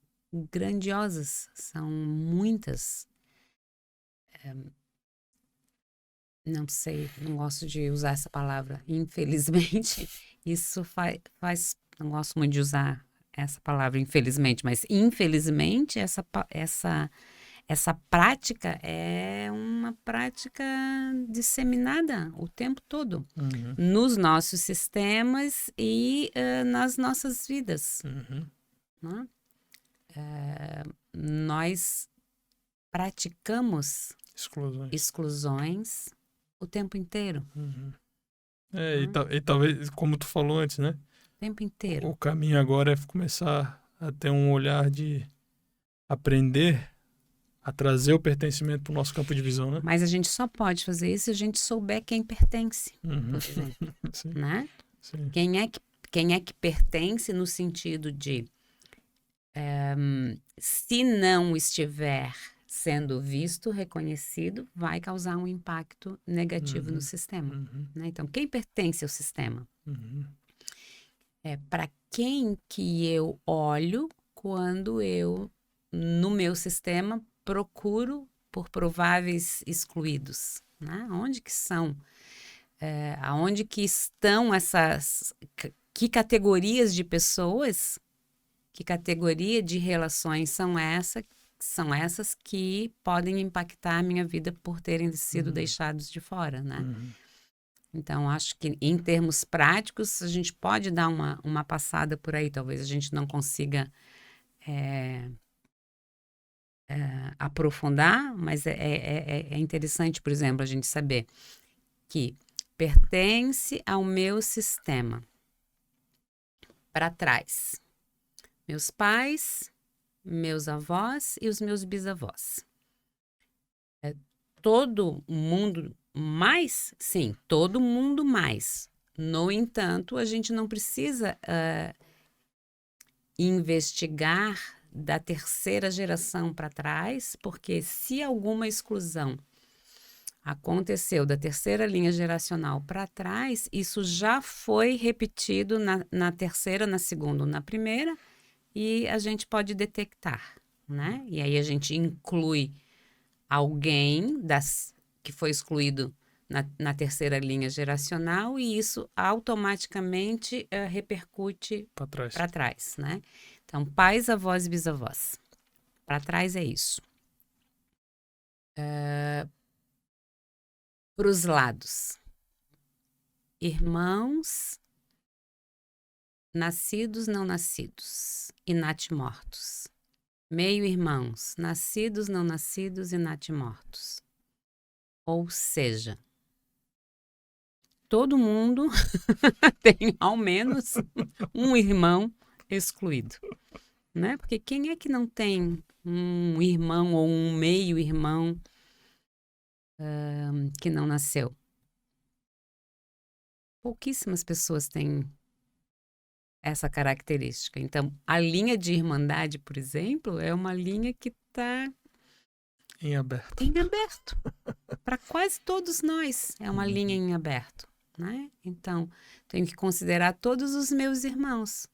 grandiosas, são muitas. Não sei, não gosto de usar essa palavra. Infelizmente, isso faz. Não gosto muito de usar essa palavra, infelizmente, mas infelizmente essa prática é uma prática disseminada o tempo todo nos nossos sistemas e nas nossas vidas. Né? Nós praticamos exclusões o tempo inteiro. E talvez, como tu falou antes, né? O tempo inteiro. O caminho agora é começar a ter um olhar de aprender a trazer o pertencimento para o nosso campo de visão, né? Mas a gente só pode fazer isso se a gente souber quem pertence, por exemplo. Sim. Né? Sim. Quem é que pertence no sentido de se não estiver sendo visto, reconhecido, vai causar um impacto negativo no sistema. Né? Então, quem pertence ao sistema? É para quem que eu olho quando eu, no meu sistema, procuro por prováveis excluídos, né? Onde que são? Aonde que estão essas... Que categorias de pessoas, que categoria de relações são essas que podem impactar a minha vida por terem sido deixados de fora, né? Então, acho que em termos práticos, a gente pode dar uma passada por aí. Talvez a gente não consiga aprofundar, mas é interessante, por exemplo, a gente saber que pertence ao meu sistema. Para trás, meus pais, meus avós e os meus bisavós. Todo mundo mais? Sim, todo mundo mais. No entanto, a gente não precisa investigar da terceira geração para trás, porque se alguma exclusão aconteceu da terceira linha geracional para trás, isso já foi repetido na terceira, na segunda ou na primeira, e a gente pode detectar, né? E aí a gente inclui alguém que foi excluído na terceira linha geracional e isso automaticamente repercute para trás, né? Então, pais, avós e bisavós. Para trás é isso. Para os lados. Irmãos, nascidos, não nascidos e natimortos. Meio-irmãos, nascidos, não nascidos e natimortos. Ou seja, todo mundo tem ao menos um irmão excluído, né? Porque quem é que não tem um irmão ou um meio-irmão que não nasceu? Pouquíssimas pessoas têm essa característica. Então, a linha de irmandade, por exemplo, é uma linha que está em aberto. Em aberto. Para quase todos nós é uma linha em aberto, né? Então, tenho que considerar todos os meus irmãos,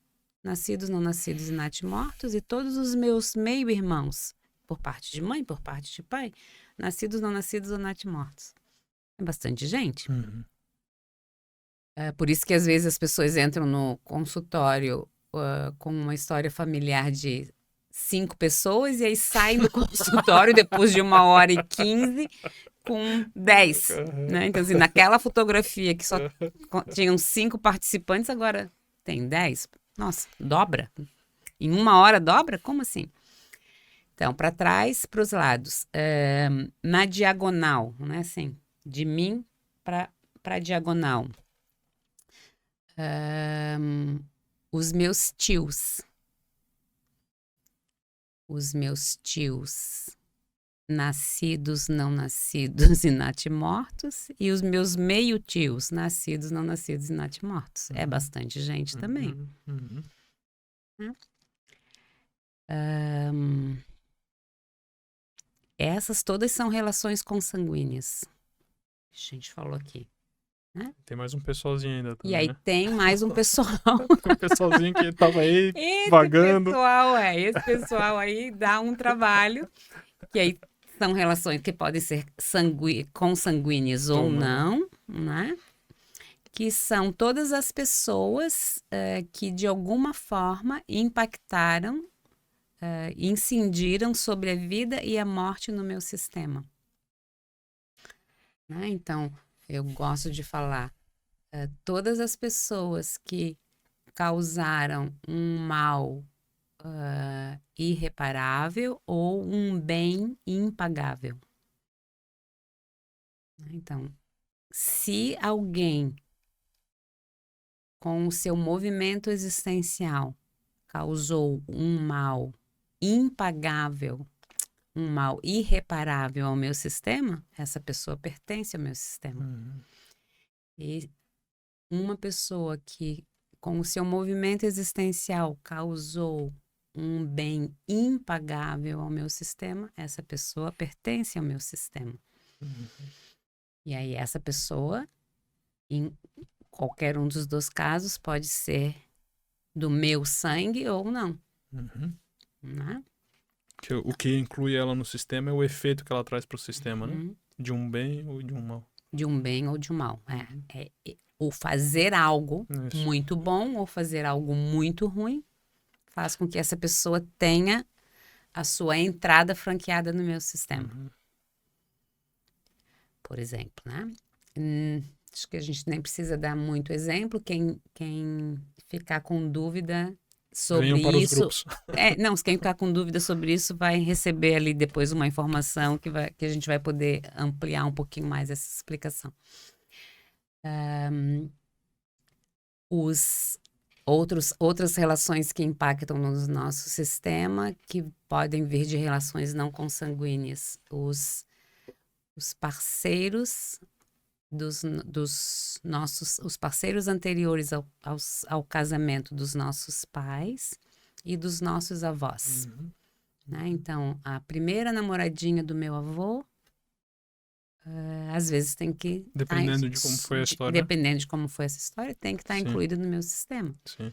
nascidos, não nascidos e natimortos, e todos os meus meio-irmãos, por parte de mãe, por parte de pai, nascidos, não nascidos ou natimortos. É bastante gente. É por isso que às vezes as pessoas entram no consultório com uma história familiar de 5 pessoas e aí saem do consultório depois de 1h15 com 10, né? Então, assim, naquela fotografia que só tinham 5 participantes, agora tem 10. Nossa, dobra. Em 1 hora dobra? Como assim? Então, para trás, para os lados. Na diagonal, né? Assim, de mim para a diagonal. Os meus tios. Os meus tios nascidos, não nascidos e natimortos, e os meus meio-tios nascidos, não nascidos e natimortos. É bastante gente também. Essas todas são relações consanguíneas. A gente falou aqui. Né? Tem mais um pessoalzinho ainda também, e aí né? tem mais um pessoal. Tem um pessoalzinho que tava aí vagando. Esse pessoal aí dá um trabalho, que aí são relações que podem ser consanguíneas ou não, né? Que são todas as pessoas que de alguma forma impactaram, incidiram sobre a vida e a morte no meu sistema. Né? Então, eu gosto de falar todas as pessoas que causaram um mal irreparável ou um bem impagável. Então, se alguém com o seu movimento existencial causou um mal impagável, um mal irreparável ao meu sistema, essa pessoa pertence ao meu sistema. E uma pessoa que com o seu movimento existencial causou um bem impagável ao meu sistema, essa pessoa pertence ao meu sistema. E aí essa pessoa, em qualquer um dos 2 casos, pode ser do meu sangue ou não. Né? Que o que inclui ela no sistema é o efeito que ela traz para o sistema, né? Uhum. De um bem ou de um mal. De um bem ou de um mal. Ou fazer algo Isso. muito bom ou fazer algo muito ruim faz com que essa pessoa tenha a sua entrada franqueada no meu sistema, Uhum. por exemplo, né? Acho que a gente nem precisa dar muito exemplo. Quem ficar com dúvida sobre Venham para os isso, grupos. não, quem ficar com dúvida sobre isso vai receber ali depois uma informação que a gente vai poder ampliar um pouquinho mais essa explicação. Outras relações que impactam no nosso sistema, que podem vir de relações não consanguíneas. Os parceiros dos nossos, os parceiros anteriores ao casamento dos nossos pais e dos nossos avós. Uhum. Né? Então, a primeira namoradinha do meu avô, às vezes tem que Dependendo de como foi a história, né? dependendo de como foi essa história, tem que estar Sim. incluída no meu sistema. Sim.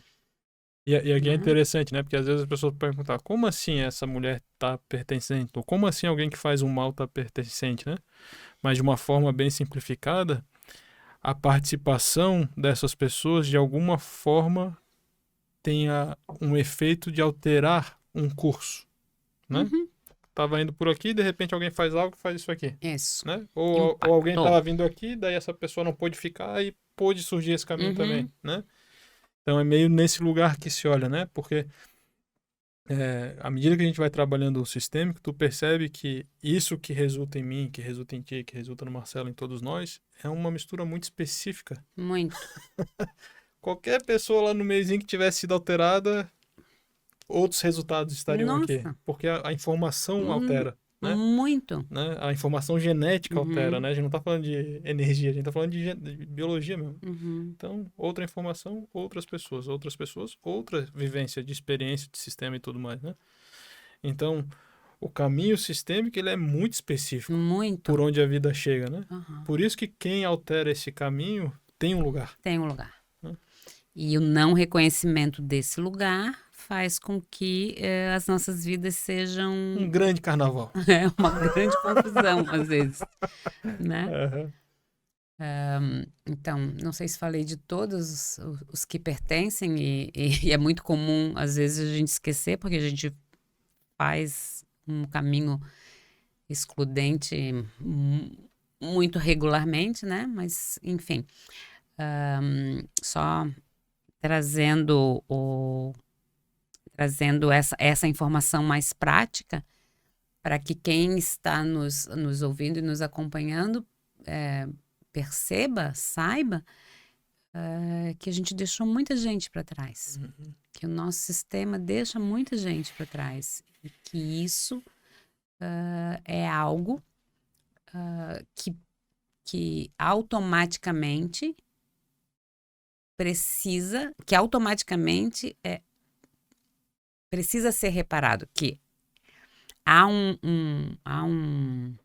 E aqui é Né? interessante, né? Porque às vezes as pessoas perguntam, como assim essa mulher tá pertencente? Ou como assim alguém que faz um mal tá pertencente, né? Mas de uma forma bem simplificada, a participação dessas pessoas de alguma forma tenha um efeito de alterar um curso, né? Uhum. Tava indo por aqui, de repente alguém faz algo que faz isso aqui, Isso. né? Ou alguém Impactou. tava vindo aqui, daí essa pessoa não pôde ficar e pôde surgir esse caminho também, né? Então é meio nesse lugar que se olha, né? Porque à medida que a gente vai trabalhando o sistêmico, tu percebe que isso que resulta em mim, que resulta em ti, que resulta no Marcelo, em todos nós, é uma mistura muito específica. Muito. Qualquer pessoa lá no meiozinho que tivesse sido alterada, outros resultados estariam aqui. Nossa. Porque a informação altera, né? Muito. A informação genética altera, Uhum. né? A gente não tá falando de energia, a gente tá falando de biologia mesmo. Uhum. Então, outra informação, outras pessoas, outra vivência de experiência de sistema e tudo mais, né? Então, o caminho sistêmico, ele é muito específico Muito. por onde a vida chega, né? Uhum. Por isso que quem altera esse caminho tem um lugar. Tem um lugar. Né? E o não reconhecimento desse lugar faz com que as nossas vidas sejam Um grande carnaval. uma grande confusão, às vezes, né? Uhum. Então, não sei se falei de todos os que pertencem e é muito comum, às vezes, a gente esquecer, porque a gente faz um caminho excludente muito regularmente, né? Mas, enfim, só trazendo essa informação mais prática para que quem está nos ouvindo e nos acompanhando perceba, saiba que a gente deixou muita gente para trás, que o nosso sistema deixa muita gente para trás e que isso é algo que automaticamente precisa ser reparado, que há um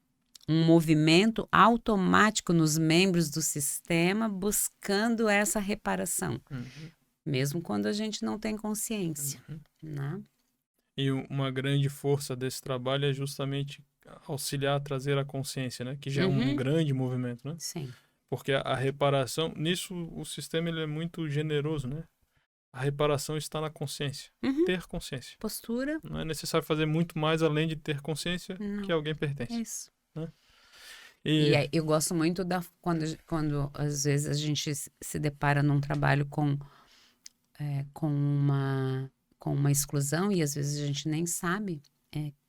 movimento automático nos membros do sistema buscando essa reparação, mesmo quando a gente não tem consciência, né? E uma grande força desse trabalho é justamente auxiliar a trazer a consciência, né? Que já é um grande movimento, né? Sim. Porque a reparação, nisso o sistema ele é muito generoso, né? A reparação está na consciência. Ter consciência. Postura. Não é necessário fazer muito mais além de ter consciência que alguém pertence. Isso. Né? E aí, eu gosto muito quando às vezes a gente se depara num trabalho com uma exclusão e às vezes a gente nem sabe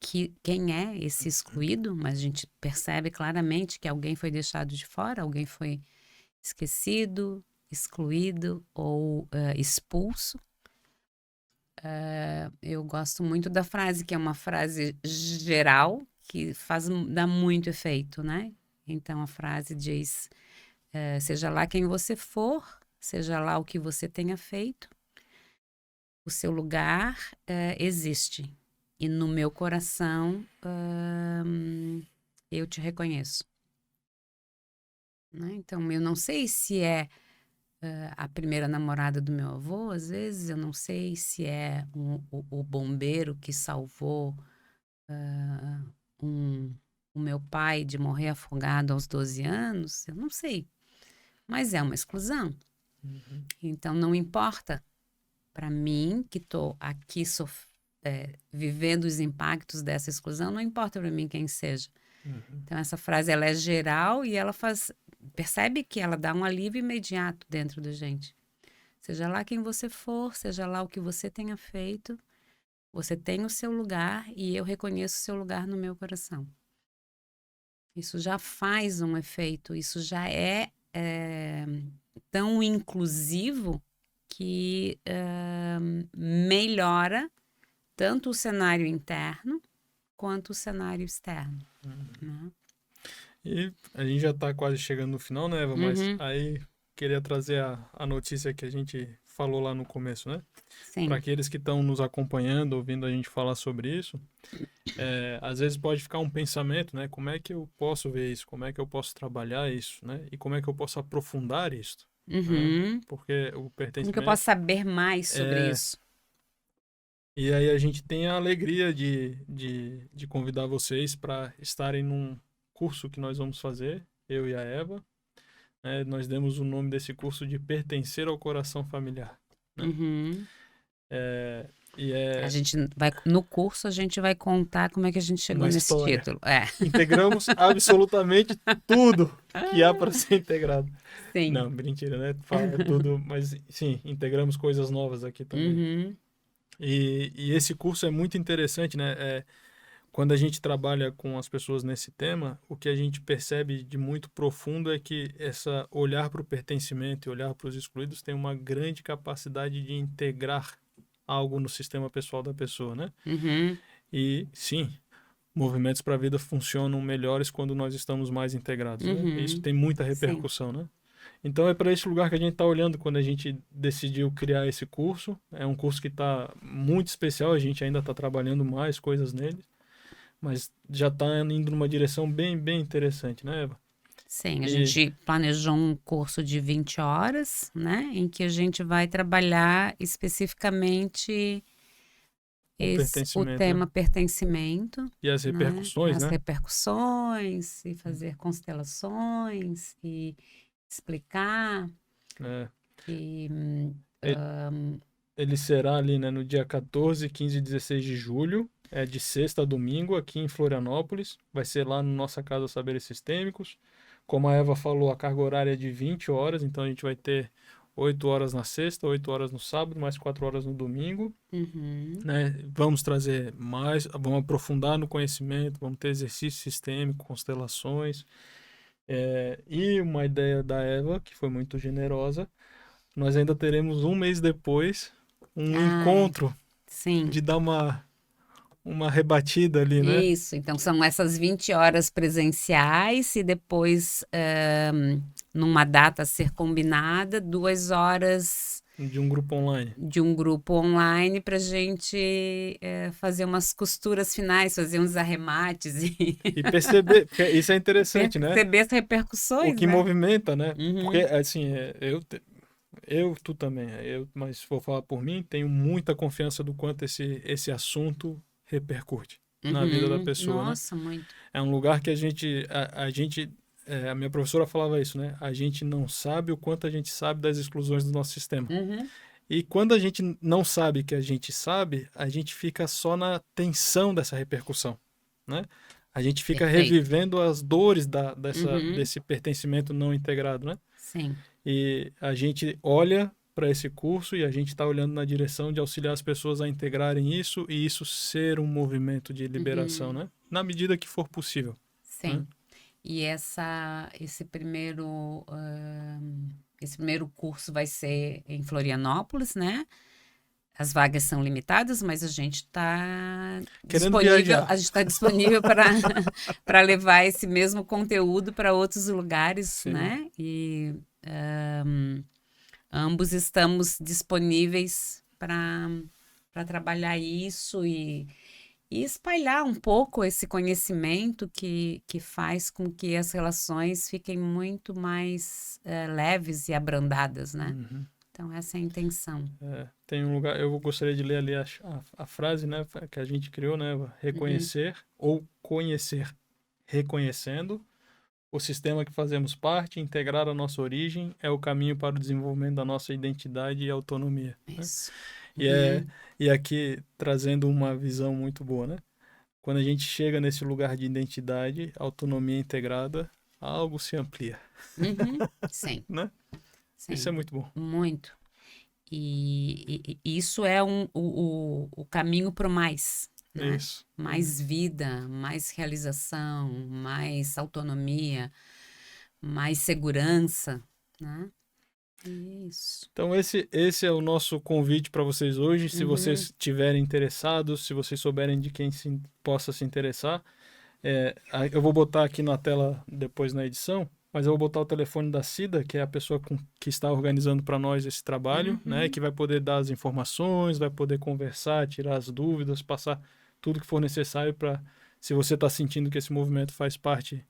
quem é esse excluído, mas a gente percebe claramente que alguém foi deixado de fora, alguém foi esquecido, excluído ou expulso. Eu gosto muito da frase, que é uma frase geral, que dá muito efeito, né? Então, a frase diz, seja lá quem você for, seja lá o que você tenha feito, o seu lugar existe. E no meu coração, eu te reconheço. Né? Então, eu não sei se é a primeira namorada do meu avô, às vezes, eu não sei se é o bombeiro que salvou o meu pai de morrer afogado aos 12 anos, eu não sei. Mas é uma exclusão. Então, não importa para mim, que estou aqui vivendo os impactos dessa exclusão, não importa para mim quem seja. Então, essa frase, ela é geral e ela percebe que ela dá um alívio imediato dentro da gente. Seja lá quem você for, seja lá o que você tenha feito, você tem o seu lugar e eu reconheço o seu lugar no meu coração. Isso já faz um efeito, isso já é tão inclusivo que melhora tanto o cenário interno quanto o cenário externo. Né? E a gente já está quase chegando no final, né, Eva? Mas aí queria trazer a notícia que a gente falou lá no começo, né? Sim. Para aqueles que estão nos acompanhando, ouvindo a gente falar sobre isso, às vezes pode ficar um pensamento, né? Como é que eu posso ver isso? Como é que eu posso trabalhar isso, né? E como é que eu posso aprofundar isso? Né? Porque o pertencimento... Como que eu posso saber mais sobre isso? E aí a gente tem a alegria de convidar vocês para estarem num curso que nós vamos fazer, eu e a Eva. Nós demos o nome desse curso de Pertencer ao Coração Familiar. Né? A gente no curso a gente vai contar como é que a gente chegou nesse título. Integramos absolutamente tudo que há para ser integrado. Sim. Não, mentira, né? Fala tudo, mas sim, integramos coisas novas aqui também. E esse curso é muito interessante, né? Quando a gente trabalha com as pessoas nesse tema, o que a gente percebe de muito profundo é que essa olhar para o pertencimento e olhar para os excluídos tem uma grande capacidade de integrar algo no sistema pessoal da pessoa, né? E sim, movimentos para a vida funcionam melhores quando nós estamos mais integrados, né? Isso tem muita repercussão, né? Então é para esse lugar que a gente está olhando quando a gente decidiu criar esse curso. É um curso que está muito especial, a gente ainda está trabalhando mais coisas nele, mas já está indo numa direção bem, bem interessante, né, Eva? Sim, a gente planejou um curso de 20 horas, né, em que a gente vai trabalhar especificamente o tema pertencimento. E as repercussões, né? As repercussões, e fazer constelações, e explicar. Ele será ali, né, no dia 14, 15 e 16 de julho, de sexta a domingo, aqui em Florianópolis. Vai ser lá na nossa Casa Saberes Sistêmicos. Como a Eva falou, a carga horária é de 20 horas, então a gente vai ter 8 horas na sexta, 8 horas no sábado, mais 4 horas no domingo. Né? Vamos trazer mais, vamos aprofundar no conhecimento, vamos ter exercício sistêmico, constelações. E uma ideia da Eva, que foi muito generosa, nós ainda teremos um mês depois um encontro de dar uma rebatida ali, né? Isso, então são essas 20 horas presenciais e depois, numa data a ser combinada, 2 horas... De um grupo online. De um grupo online para a gente fazer umas costuras finais, fazer uns arremates. E perceber, porque isso é interessante, né? Perceber as repercussões, o que movimenta, né? Uhum. Porque, assim, tu também, mas se for falar por mim, tenho muita confiança do quanto esse assunto repercute na vida da pessoa. Nossa, né? Muito. É um lugar que a minha professora falava isso, né? A gente não sabe o quanto a gente sabe das exclusões do nosso sistema. E quando a gente não sabe que a gente sabe, a gente fica só na tensão dessa repercussão, né? A gente fica revivendo as dores desse pertencimento não integrado, né? Sim. E a gente olha para esse curso e a gente está olhando na direção de auxiliar as pessoas a integrarem isso e isso ser um movimento de liberação, né? Na medida que for possível. Sim. Né? E esse primeiro curso vai ser em Florianópolis, né? As vagas são limitadas, mas a gente está disponível para levar esse mesmo conteúdo para outros lugares, Sim. né? E ambos estamos disponíveis para trabalhar isso e espalhar um pouco esse conhecimento que faz com que as relações fiquem muito mais leves e abrandadas, né? Então, essa é a intenção. Tem um lugar, eu gostaria de ler ali a frase, né, que a gente criou, né, reconhecer ou conhecer, reconhecendo o sistema que fazemos parte, integrar a nossa origem é o caminho para o desenvolvimento da nossa identidade e autonomia. Né? Isso. E aqui trazendo uma visão muito boa, né? Quando a gente chega nesse lugar de identidade, autonomia integrada, algo se amplia. Sim. Né? Sim. Isso é muito bom. Muito. E isso é o caminho para o mais. Né? Isso. Mais vida, mais realização, mais autonomia, mais segurança, né? Isso. Então esse é o nosso convite para vocês hoje. Se vocês estiverem interessados, se vocês souberem de quem possa se interessar, eu vou botar aqui na tela depois na edição, mas eu vou botar o telefone da Cida, que é a pessoa que está organizando para nós esse trabalho, né? Que vai poder dar as informações, vai poder conversar, tirar as dúvidas, passar tudo que for necessário para, se você está sentindo que esse movimento faz parte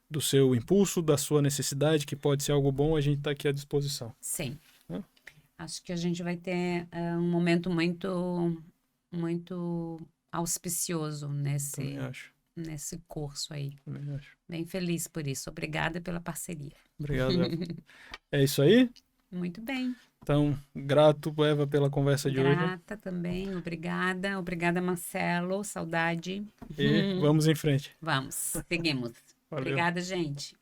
do seu impulso, da sua necessidade, que pode ser algo bom, a gente está aqui à disposição. Sim. Acho que a gente vai ter um momento muito, muito auspicioso nesse curso aí. Também acho. Bem feliz por isso. Obrigada pela parceria. Obrigado, Eva. É isso aí? Muito bem. Então, grato, Eva, pela conversa de hoje. Grata também, obrigada. Obrigada, Marcelo. Saudade. E vamos em frente. Vamos, seguimos. Valeu. Obrigada, gente.